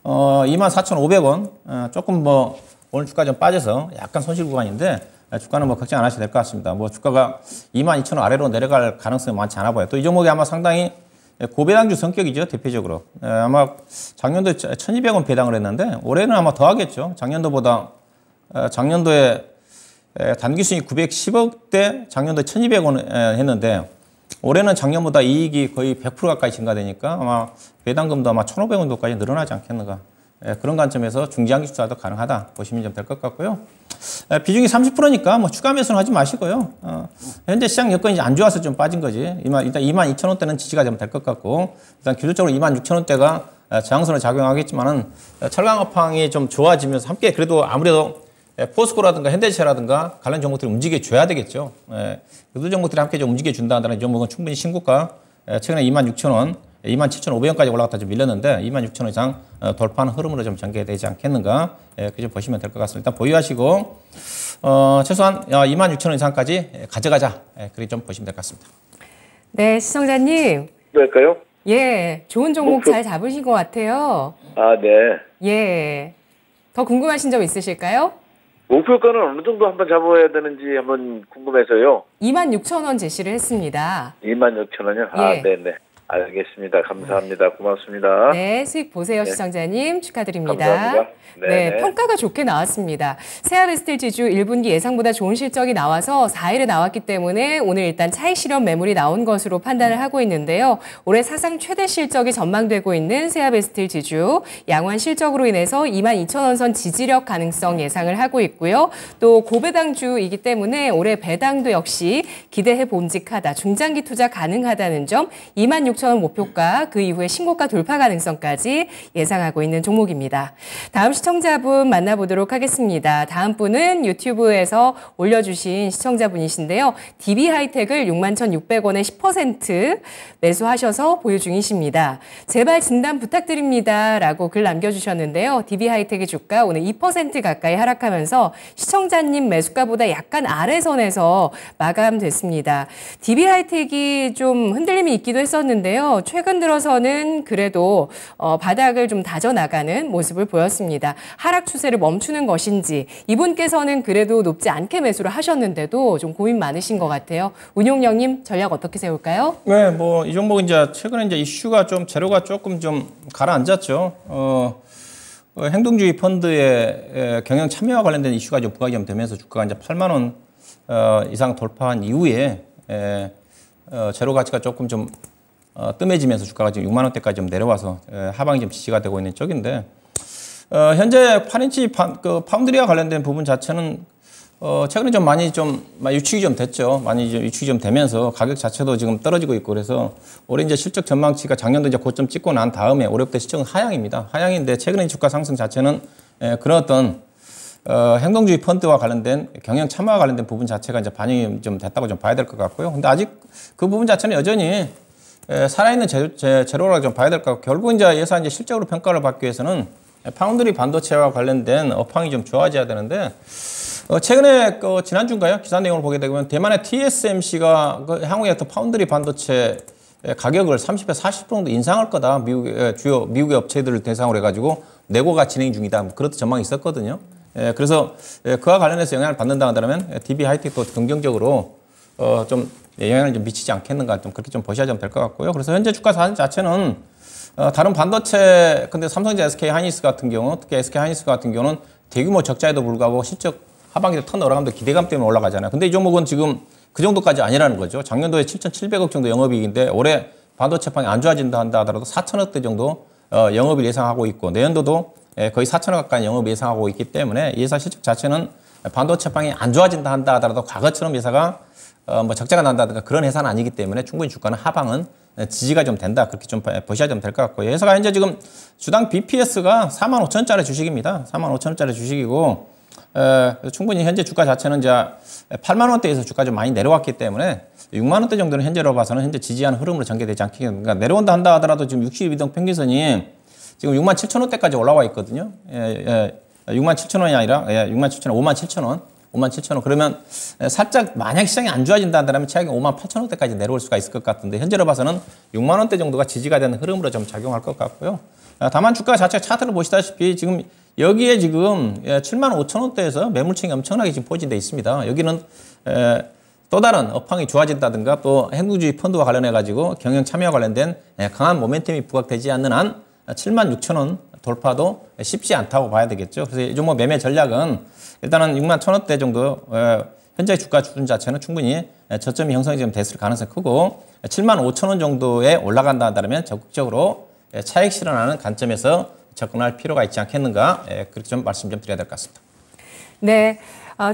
C: 24,500원. 조금 뭐 오늘 주가 좀 빠져서 약간 손실 구간인데 주가는 뭐 걱정 안 하셔도 될 것 같습니다. 뭐 주가가 22,000원 아래로 내려갈 가능성이 많지 않아 보여요. 또 이 종목이 아마 상당히 고배당주 성격이죠, 대표적으로. 아마 작년도에 1,200원 배당을 했는데 올해는 아마 더 하겠죠. 작년도에 단기 수익 910억대, 작년도에 1,200원 했는데 올해는 작년보다 이익이 거의 100% 가까이 증가되니까 아마 배당금도 아마 1,500원 정도까지 늘어나지 않겠는가. 그런 관점에서 중장기 투자도 가능하다 보시면 좀 될 것 같고요. 비중이 30%니까 뭐 추가 매수는 하지 마시고요. 현재 시장 여건이 안 좋아서 좀 빠진 거지. 일단 22,000원대는 지지가 좀 될 것 같고, 일단 기술적으로 26,000원대가 저항선을 작용하겠지만은 철강업황이 좀 좋아지면서 함께 그래도 아무래도 포스코라든가 현대차라든가 관련 종목들이 움직여줘야 되겠죠. 그 종목들이 함께 좀 움직여준다 한다면 이 종목은 충분히 신고가, 최근에 26,000원, 27,500원까지 올라갔다 좀 밀렸는데 26,000원 이상 돌파하는 흐름으로 좀 전개되지 않겠는가. 그좀 보시면 될 것 같습니다. 일단 보유하시고 최소한 26,000원 이상까지 가져가자. 그렇게 좀 보시면 될 것 같습니다.
A: 네, 시청자님.
D: 할까요?
A: 예, 좋은 종목 잘 잡으신 것 같아요.
D: 아, 네.
A: 예. 더 궁금하신 점 있으실까요?
D: 목표가는 어느 정도 한번 잡아야 되는지 한번 궁금해서요.
A: 26,000원 제시를 했습니다.
D: 26,000원이요?
A: 예.
D: 아, 네네. 알겠습니다. 감사합니다. 고맙습니다.
A: 네, 수익 보세요,
D: 네.
A: 시청자님. 축하드립니다.
D: 감사합니다.
A: 네, 평가가 좋게 나왔습니다. 세아베스틸 지주 1분기 예상보다 좋은 실적이 나와서 4일에 나왔기 때문에 오늘 일단 차익 실현 매물이 나온 것으로 판단을 하고 있는데요. 올해 사상 최대 실적이 전망되고 있는 세아베스틸 지주, 양호한 실적으로 인해서 22,000원 선 지지력 가능성 예상을 하고 있고요. 또 고배당주이기 때문에 올해 배당도 역시 기대해 봄직하다, 중장기 투자 가능하다는 점, 26,000원 목표가, 그 이후에 신고가 돌파 가능성까지 예상하고 있는 종목입니다. 다음 시청자분 만나보도록 하겠습니다. 다음 분은 유튜브에서 올려주신 시청자분이신데요. DB하이텍을 61,600원에 10% 매수하셔서 보유 중이십니다. 제발 진단 부탁드립니다. 라고 글 남겨주셨는데요. DB하이텍의 주가 오늘 2% 가까이 하락하면서 시청자님 매수가보다 약간 아래선에서 마감됐습니다. DB하이텍이 좀 흔들림이 있기도 했었는데요. 최근 들어서는 그래도 바닥을 좀 다져나가는 모습을 보였습니다. 하락 추세를 멈추는 것인지, 이분께서는 그래도 높지 않게 매수를 하셨는데도 좀 고민 많으신 것 같아요. 운용령님 전략 어떻게 세울까요?
C: 네, 뭐 이 종목 이제 최근에 이제 이슈가 좀 재료가 조금 좀 가라앉았죠. 행동주의 펀드의 경영 참여와 관련된 이슈가 좀 부각이 좀 되면서 주가가 이제 8만 원 이상 돌파한 이후에 재료 가치가 조금 좀 뜸해지면서 주가가 지금 6만 원대까지 좀 내려와서 하방이 좀 지지가 되고 있는 쪽인데, 현재 8인치 파운드리와 관련된 부분 자체는 최근에 좀 많이 좀 유축이 좀 됐죠. 많이 좀 유축이 좀 되면서 가격 자체도 지금 떨어지고 있고, 그래서 올해 이제 실적 전망치가 작년도 이제 고점 찍고 난 다음에 올해부터 실적은 하향입니다. 하향인데 최근에 주가 상승 자체는 그런 어떤 행동주의 펀드와 관련된 경영 참여와 관련된 부분 자체가 이제 반영이 좀 됐다고 좀 봐야 될 것 같고요. 근데 아직 그 부분 자체는 여전히 살아있는 재료라고 좀 봐야 될 것 같고, 결국 이제 예산 이제 실적으로 평가를 받기 위해서는 파운드리 반도체와 관련된 업황이 좀 좋아져야 되는데, 최근에 지난주인가요? 기사 내용을 보게 되면 대만의 TSMC가 향후에 또 파운드리 반도체 가격을 30에서 40% 정도 인상할 거다. 미국의 업체들을 대상으로 해가지고 내고가 진행 중이다. 그렇듯 전망이 있었거든요. 그래서 그와 관련해서 영향을 받는다 한다면 DB 하이텍도 긍정적으로 좀 영향을 좀 미치지 않겠는가 좀 그렇게 좀 보셔야 될 것 같고요. 그래서 현재 주가 자체는 다른 반도체 근데 삼성전자, SK 하이닉스 같은 경우 특히 SK 하이닉스 같은 경우는 대규모 적자에도 불구하고 실적 하반기 턴 올라가면서 기대감 때문에 올라가잖아요. 근데 이 종목은 지금 그 정도까지 아니라는 거죠. 작년도에 7,700억 정도 영업이익인데 올해 반도체판이 안 좋아진다 한다 하더라도 4천억대 정도 영업을 예상하고 있고 내년도도 거의 4천억 가까이 영업을 예상하고 있기 때문에 이 회사 실적 자체는 반도체판이 안 좋아진다 한다 하더라도 과거처럼 회사가 뭐 적자가 난다든가 그런 회사는 아니기 때문에 충분히 주가는 하방은 지지가 좀 된다. 그렇게 좀 보셔야 좀 될 것 같고요. 회사가 현재 지금 주당 BPS가 45,000원짜리 주식입니다. 45,000원짜리 주식이고 충분히 현재 주가 자체는 이제 8만 원대에서 주가 좀 많이 내려왔기 때문에 6만 원대 정도는 현재로 봐서는 현재 지지하는 흐름으로 전개되지 않겠습니까? 그러니까 내려온다 한다 하더라도 지금 62동 평균선이 지금 6만 7천 원대까지 올라와 있거든요. 6만 7천 원이 아니라 6만 7천 원, 5만 7천 원. 5만 7천 원. 그러면 살짝 만약 시장이 안 좋아진다 한다면 최악에 5만 8천 원대까지 내려올 수가 있을 것 같은데 현재로 봐서는 6만 원대 정도가 지지가 되는 흐름으로 좀 작용할 것 같고요. 다만 주가 자체 차트를 보시다시피 지금 여기에 지금 7만 5천 원대에서 매물층이 엄청나게 지금 포진되어 있습니다. 여기는 또 다른 업황이 좋아진다든가 또 행동주의 펀드와 관련해 가지고 경영 참여와 관련된 강한 모멘텀이 부각되지 않는 한 7만 6천 원 돌파도 쉽지 않다고 봐야 되겠죠. 그래서 이 종목 매매 전략은 일단은 6만 1천 원대 정도 현재 주가 수준 자체는 충분히 저점이 형성이 좀 됐을 가능성이 크고 7만 5천 원 정도에 올라간다 한다면 적극적으로 차익 실현하는 관점에서 접근할 필요가 있지 않겠는가 그렇게 좀 말씀 좀 드려야 될 것 같습니다.
A: 네.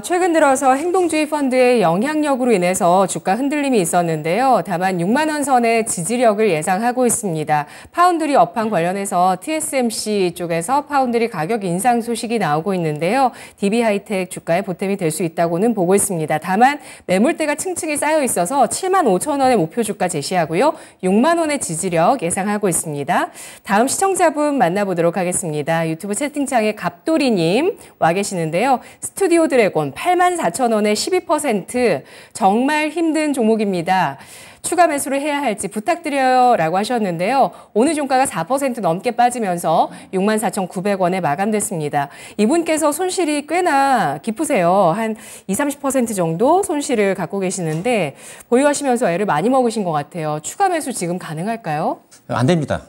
A: 최근 들어서 행동주의 펀드의 영향력으로 인해서 주가 흔들림이 있었는데요. 다만 6만 원 선의 지지력을 예상하고 있습니다. 파운드리 업황 관련해서 TSMC 쪽에서 파운드리 가격 인상 소식이 나오고 있는데요. DB 하이텍 주가에 보탬이 될 수 있다고는 보고 있습니다. 다만 매물대가 층층이 쌓여 있어서 7만 5천 원의 목표 주가 제시하고요. 6만 원의 지지력 예상하고 있습니다. 다음 시청자분 만나보도록 하겠습니다. 유튜브 채팅창에 갑돌이님 와 계시는데요. 스튜디오 드래곤 84,000원에 12% 정말 힘든 종목입니다. 추가 매수를 해야 할지 부탁드려요 라고 하셨는데요. 오늘 종가가 4% 넘게 빠지면서 64,900원에 마감됐습니다. 이분께서 손실이 꽤나 깊으세요. 한 20-30% 정도 손실을 갖고 계시는데 보유하시면서 애를 많이 먹으신 것 같아요. 추가 매수 지금 가능할까요?
C: 안 됩니다.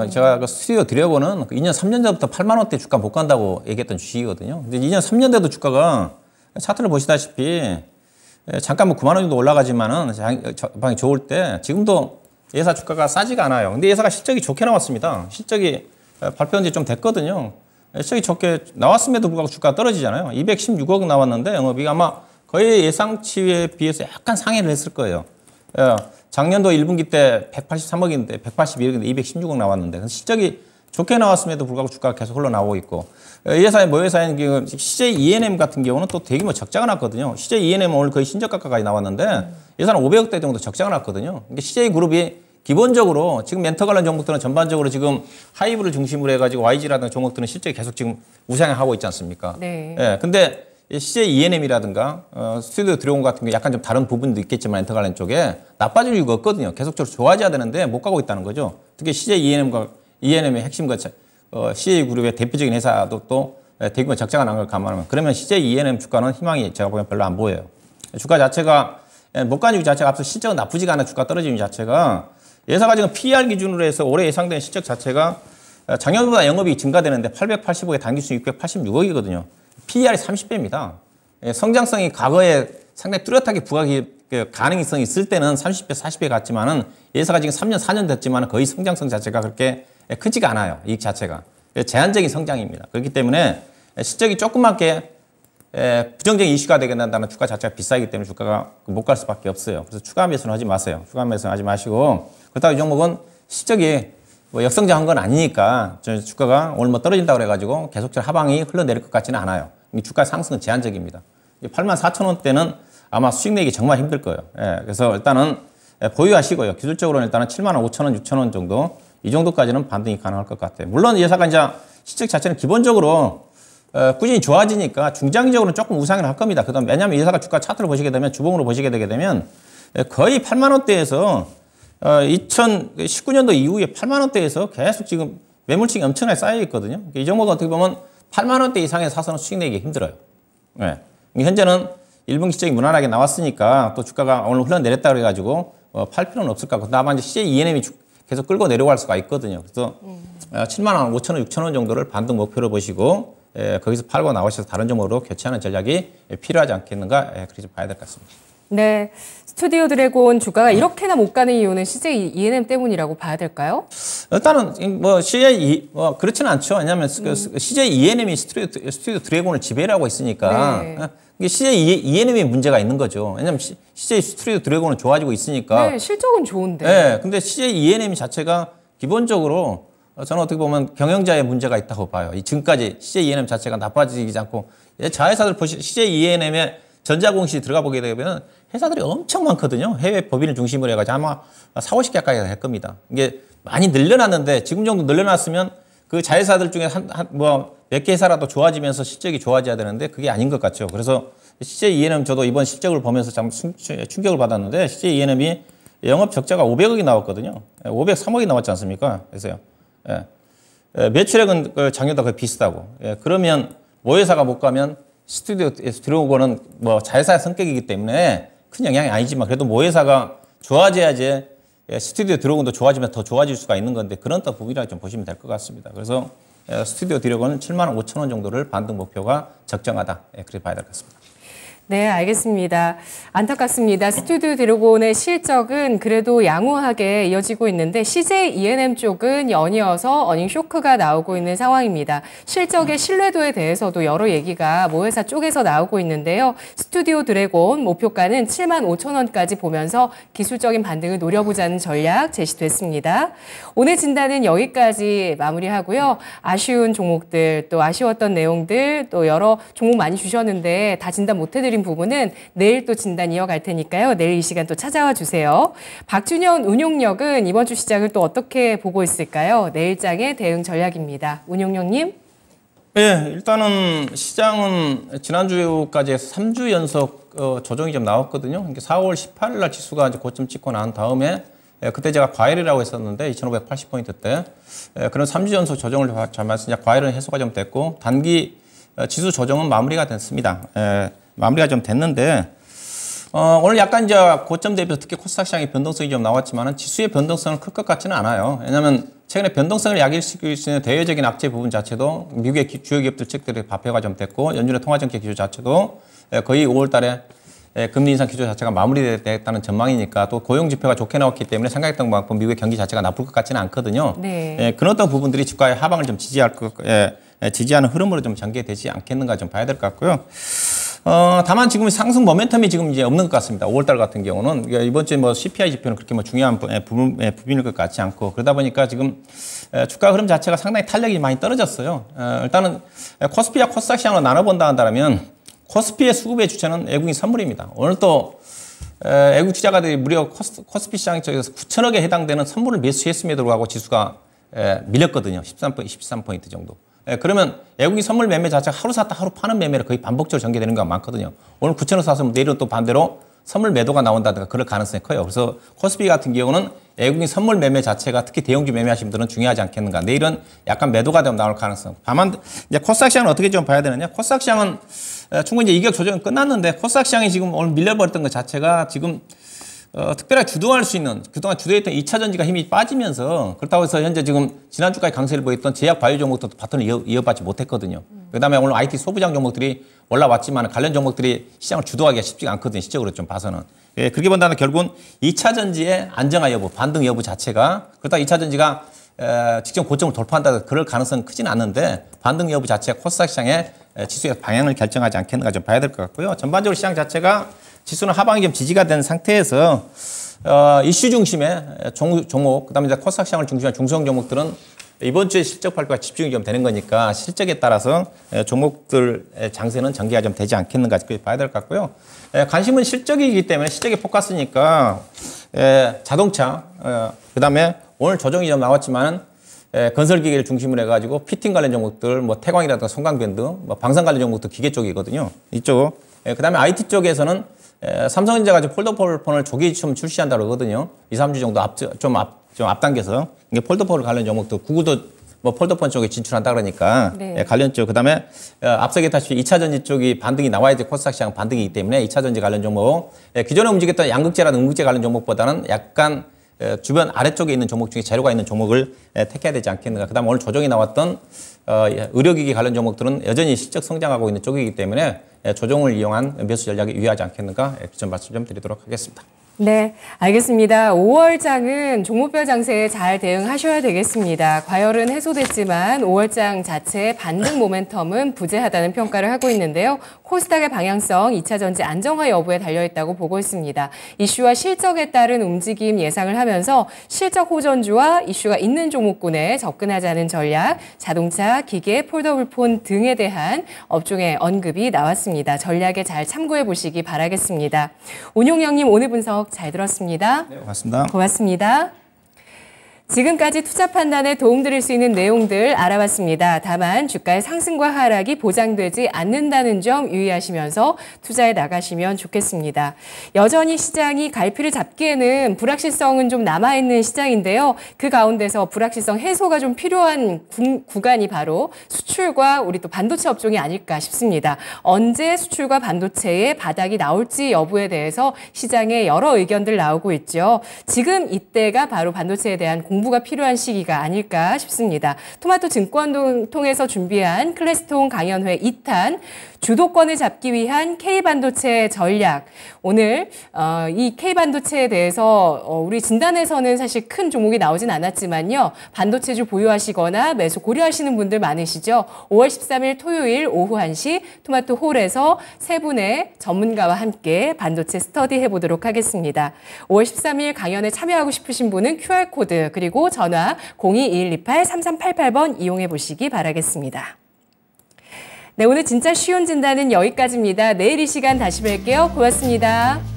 C: 제가 그 스튜디오 드래곤은 2년, 3년 전부터 8만 원대 주가 못 간다고 얘기했던 주식이거든요. 근데 2년, 3년 대도 주가가 차트를 보시다시피 잠깐 뭐 9만 원 정도 올라가지만은 방이 좋을 때 지금도 예사 주가가 싸지가 않아요. 근데 예사가 실적이 좋게 나왔습니다. 실적이 발표한 지 좀 됐거든요. 실적이 좋게 나왔음에도 불구하고 주가가 떨어지잖아요. 216억 나왔는데 영업이익 아마 거의 예상치에 비해서 약간 상회를 했을 거예요. 작년도 1분기 때 183억인데 181억인데 216억 나왔는데 실적이 좋게 나왔음에도 불구하고 주가가 계속 흘러나오고 있고 이 회사의 모회사인 CJ E&M 같은 경우는 또 대규모 적자가 났거든요. CJ E&M은 오늘 거의 신저가까지 나왔는데 예산은 500억대 정도 적자가 났거든요. 그러니까 CJ 그룹이 기본적으로 지금 멘터 관련 종목들은 전반적으로 지금 하이브를 중심으로 해가지고 YG라든가 종목들은 실적이 계속 지금 우상향하고 있지 않습니까?
A: 네.
C: 예, 근데 CJ E&M이라든가 스튜디오 드래곤 같은 게 약간 좀 다른 부분도 있겠지만 멘터 관련 쪽에 나빠질 이유가 없거든요. 계속적으로 좋아져야 되는데 못 가고 있다는 거죠. 특히 CJ E&M의 핵심 CJ 그룹의 대표적인 회사도 또 대규모 적자가 난 걸 감안하면 그러면 CJ E&M 주가는 희망이 제가 보기엔 별로 안 보여요. 주가 자체가 못 가는 이유 자체가 앞서 실적은 나쁘지가 않아 주가 떨어지는 자체가 예사가 지금 PER 기준으로 해서 올해 예상된 실적 자체가 작년보다 영업이익 증가되는데 885에 단기순 686억이거든요. PER이 30배입니다. 성장성이 과거에 상당히 뚜렷하게 가능성이 있을 때는 30배, 40배 같지만은 예사가 지금 3년, 4년 됐지만 거의 성장성 자체가 그렇게 크지가 않아요. 이익 자체가. 제한적인 성장입니다. 그렇기 때문에 실적이 조그맣게 부정적인 이슈가 되게 된다는 주가 자체가 비싸기 때문에 주가가 못 갈 수밖에 없어요. 그래서 추가 매수는 하지 마세요. 추가 매수는 하지 마시고 그렇다고 이 종목은 실적이 뭐 역성장한 건 아니니까 주가가 오늘 뭐 떨어진다고 그래가지고 계속적으로 하방이 흘러내릴 것 같지는 않아요. 주가 상승은 제한적입니다. 84,000원대는 아마 수익 내기 정말 힘들 거예요. 그래서 일단은 보유하시고요. 기술적으로는 일단은 75,000원, 6,000원 정도 이 정도까지는 반등이 가능할 것 같아요. 물론 예사가 이제 실적 자체는 기본적으로 꾸준히 좋아지니까 중장기적으로는 조금 우상을 할 겁니다. 그다음 왜냐하면 예사가 주가 차트를 보시게 되면 주봉으로 보시게 되게 되면 거의 8만 원대에서 2019년도 이후에 8만 원대에서 계속 지금 매물층이 엄청나게 쌓여 있거든요. 이 종목은 어떻게 보면 8만 원대 이상의 사서는 수익 내기 힘들어요. 네. 현재는 1분기 실적이 무난하게 나왔으니까 또 주가가 오늘 흘러내렸다 그래가지고 팔 필요는 없을 것 같고 다만 이제 CJ ENM이 계속 끌고 내려갈 수가 있거든요. 그래서 7만 원, 5천 원, 6천 원 정도를 반등 목표로 보시고 거기서 팔고 나오셔서 다른 종목으로 교체하는 전략이 필요하지 않겠는가 그렇게 좀 봐야 될 것 같습니다.
A: 네, 스튜디오 드래곤 주가가 이렇게나 못 가는 이유는 CJ ENM 때문이라고 봐야 될까요?
C: 일단은 뭐 CJ 그렇지는 않죠. 왜냐하면 CJ ENM이 스튜디오 드래곤을 지배를 하고 있으니까 이게 CJ ENM이 문제가 있는 거죠. 왜냐하면 CJ 스튜디오 드래곤은 좋아지고 있으니까.
A: 네, 실적은 좋은데.
C: 네, 근데 CJ ENM 자체가 기본적으로 저는 어떻게 보면 경영자의 문제가 있다고 봐요. 지금까지 CJ ENM 자체가 나빠지지 않고 자회사들 보시 CJ ENM의 전자공시 들어가 보게 되면 회사들이 엄청 많거든요. 해외 법인을 중심으로 해가지고 아마 40, 50개 가까이 될 겁니다. 이게 많이 늘려놨는데 지금 정도 늘려놨으면 그 자회사들 중에 몇 개 회사라도 좋아지면서 실적이 좋아져야 되는데 그게 아닌 것 같죠. 그래서 CJ ENM 저도 이번 실적을 보면서 참 충격을 받았는데 CJ ENM이 영업 적자가 500억이 나왔거든요. 503억이 나왔지 않습니까? 그래서요. 매출액은 작년과 거의 비슷하고. 그러면 모회사가 못 가면 스튜디오 드래곤은 뭐 자회사의 성격이기 때문에 큰 영향이 아니지만 그래도 모회사가 좋아져야지 스튜디오 드래곤도 좋아지면 더 좋아질 수가 있는 건데 그런 또 부분이라고 좀 보시면 될 것 같습니다. 그래서 스튜디오 드래곤은 7만 원 5천 원 정도를 반등 목표가 적정하다. 그렇게 봐야 될 것 같습니다.
A: 네, 알겠습니다. 안타깝습니다. 스튜디오 드래곤의 실적은 그래도 양호하게 이어지고 있는데 CJ ENM 쪽은 연이어서 어닝 쇼크가 나오고 있는 상황입니다. 실적의 신뢰도에 대해서도 여러 얘기가 모회사 쪽에서 나오고 있는데요. 스튜디오 드래곤 목표가는 7만 5천 원까지 보면서 기술적인 반등을 노려보자는 전략 제시됐습니다. 오늘 진단은 여기까지 마무리하고요. 아쉬운 종목들, 또 아쉬웠던 내용들, 또 여러 종목 많이 주셨는데 다 진단 못해드린 부분은 내일 또 진단 이어갈 테니까요. 내일 이 시간 또 찾아와 주세요. 박준현 운용력은 이번 주 시장을 또 어떻게 보고 있을까요? 내일장의 대응 전략입니다. 운용력님.
C: 네, 일단은 시장은 지난주까지 해서 3주 연속 조정이 좀 나왔거든요. 4월 18일 날 지수가 이제 고점 찍고 난 다음에 그때 제가 과열이라고 했었는데 2580포인트 때 그런 3주 연속 조정을 잘면서 과열은 해소가 좀 됐고 단기 지수 조정은 마무리가 됐습니다. 마무리가 좀 됐는데 오늘 약간 이제 고점 대비해서 특히 코스닥 시장의 변동성이 좀 나왔지만 지수의 변동성은 클 것 같지는 않아요. 왜냐하면 최근에 변동성을 야기시킬 수 있는 대외적인 악재 부분 자체도 미국의 주요 기업들 측들의 발표가 좀 됐고 연준의 통화정책 기조 자체도 거의 5월 달에 금리 인상 기조 자체가 마무리됐다는 전망이니까 또 고용 지표가 좋게 나왔기 때문에 생각했던 만큼 미국의 경기 자체가 나쁠 것 같지는 않거든요.
A: 네.
C: 그런 어떤 부분들이 주가의 하방을 좀 지지하는 흐름으로 좀 전개되지 않겠는가 좀 봐야 될 것 같고요. 다만 지금 상승 모멘텀이 지금 이제 없는 것 같습니다. 5월달 같은 경우는 이번 주에 뭐 CPI 지표는 그렇게 뭐 중요한 부분일 것 같지 않고 그러다 보니까 지금 주가 흐름 자체가 상당히 탄력이 많이 떨어졌어요. 일단은 코스피와 코스닥 시장으로 나눠본다 한다면 코스피의 수급의 주체는 외국인 선물입니다. 오늘 또 외국 투자가들이 무려 코스피 시장 쪽에서 9천억에 해당되는 선물을 매수했음에도 불구하고 지수가 밀렸거든요. 13포인트 정도. 그러면 외국인 선물 매매 자체가 하루 샀다 하루 파는 매매로 거의 반복적으로 전개되는 경우가 많거든요. 오늘 9천원 사서 내일은 또 반대로 선물 매도가 나온다든가 그럴 가능성이 커요. 그래서 코스피 같은 경우는 외국인 선물 매매 자체가 특히 대형주 매매하시는 분들은 중요하지 않겠는가. 내일은 약간 매도가 좀 나올 가능성. 다만 이제 코스닥 시장은 어떻게 좀 봐야 되느냐. 코스닥 시장은 충분히 이제 이격 조정은 끝났는데 코스닥 시장이 지금 오늘 밀려버렸던 것 자체가 지금 특별하게 주도할 수 있는 그동안 주도했던 2차 전지가 힘이 빠지면서 그렇다고 해서 현재 지금 지난주까지 강세를 보였던 제약 바이오 종목도 바톤을 이어받지 못했거든요. 그다음에 오늘 IT 소부장 종목들이 올라왔지만 관련 종목들이 시장을 주도하기가 쉽지가 않거든요. 시적으로 좀 봐서는. 그렇게 본다면 결국은 2차 전지의 안정화 여부, 반등 여부 자체가 그렇다고 2차 전지가 직전 고점을 돌파한다 그럴 가능성은 크진 않는데 반등 여부 자체가 코스닥 시장의 지수의 방향을 결정하지 않겠는가 좀 봐야 될 것 같고요. 전반적으로 시장 자체가 지수는 하방이 좀 지지가 된 상태에서 이슈 중심의 종목, 그다음에 이제 코스닥 시장을 중심한 중소형 종목들은 이번 주에 실적 발표가 집중이 좀 되는 거니까 실적에 따라서 종목들의 장세는 전개가 좀 되지 않겠는가 봐야 될 것 같고요. 관심은 실적이기 때문에 실적에 포커스니까 자동차, 그다음에 오늘 조정이 좀 나왔지만 건설기계를 중심으로 해가지고 피팅 관련 종목들, 뭐 태광이라든가 송강밴드, 뭐 방산 관련 종목도 기계 쪽이거든요. 이쪽. 그다음에 IT 쪽에서는 삼성전자가 지금 폴더폰을 조기 좀 출시한다고 그러거든요. 2, 3주 정도 좀 앞당겨서 이게 폴더폰 관련 종목도 구글도 뭐 폴더폰 쪽에 진출한다 그러니까
A: 네.
C: 예, 관련 쪽 그다음에 앞서 얘기했다시피 2차 전지 쪽이 반등이 나와야지 코스닥 시장 반등이기 때문에 2차 전지 관련 종목 기존에 움직였던 양극재라는 음극재 관련 종목보다는 약간 주변 아래쪽에 있는 종목 중에 재료가 있는 종목을 택해야 되지 않겠는가. 그다음 오늘 조정이 나왔던 의료기기 관련 종목들은 여전히 실적 성장하고 있는 쪽이기 때문에 조정을 이용한 매수 전략이 유효하지 않겠는가. 그 점 말씀 좀 드리도록 하겠습니다.
A: 네, 알겠습니다. 5월장은 종목별 장세에 잘 대응하셔야 되겠습니다. 과열은 해소됐지만 5월장 자체의 반등 모멘텀은 부재하다는 평가를 하고 있는데요. 코스닥의 방향성 2차 전지 안정화 여부에 달려있다고 보고 있습니다. 이슈와 실적에 따른 움직임 예상을 하면서 실적 호전주와 이슈가 있는 종목군에 접근하자는 전략, 자동차, 기계, 폴더블폰 등에 대한 업종의 언급이 나왔습니다. 전략에 잘 참고해 보시기 바라겠습니다. 운용영님 오늘 분석 잘 들었습니다.
C: 네, 고맙습니다.
A: 고맙습니다. 지금까지 투자 판단에 도움드릴 수 있는 내용들 알아봤습니다. 다만 주가의 상승과 하락이 보장되지 않는다는 점 유의하시면서 투자에 나가시면 좋겠습니다. 여전히 시장이 갈피를 잡기에는 불확실성은 좀 남아있는 시장인데요. 그 가운데서 불확실성 해소가 좀 필요한 구간이 바로 수출과 우리 또 반도체 업종이 아닐까 싶습니다. 언제 수출과 반도체의 바닥이 나올지 여부에 대해서 시장에 여러 의견들 나오고 있죠. 지금 이때가 바로 반도체에 대한 공부가 필요한 시기가 아닐까 싶습니다. 토마토 증권 통해서 준비한 클래스통 강연회 2탄 주도권을 잡기 위한 K반도체 전략. 오늘 이 K반도체에 대해서 우리 진단에서는 사실 큰 종목이 나오진 않았지만요. 반도체주 보유하시거나 매수 고려하시는 분들 많으시죠. 5월 13일 토요일 오후 1시 토마토 홀에서 세 분의 전문가와 함께 반도체 스터디 해보도록 하겠습니다. 5월 13일 강연에 참여하고 싶으신 분은 QR코드 그리고 전화 022128-3388번 이용해 보시기 바라겠습니다. 네, 오늘 진짜 쉬운 진단은 여기까지입니다. 내일 이 시간 다시 뵐게요. 고맙습니다.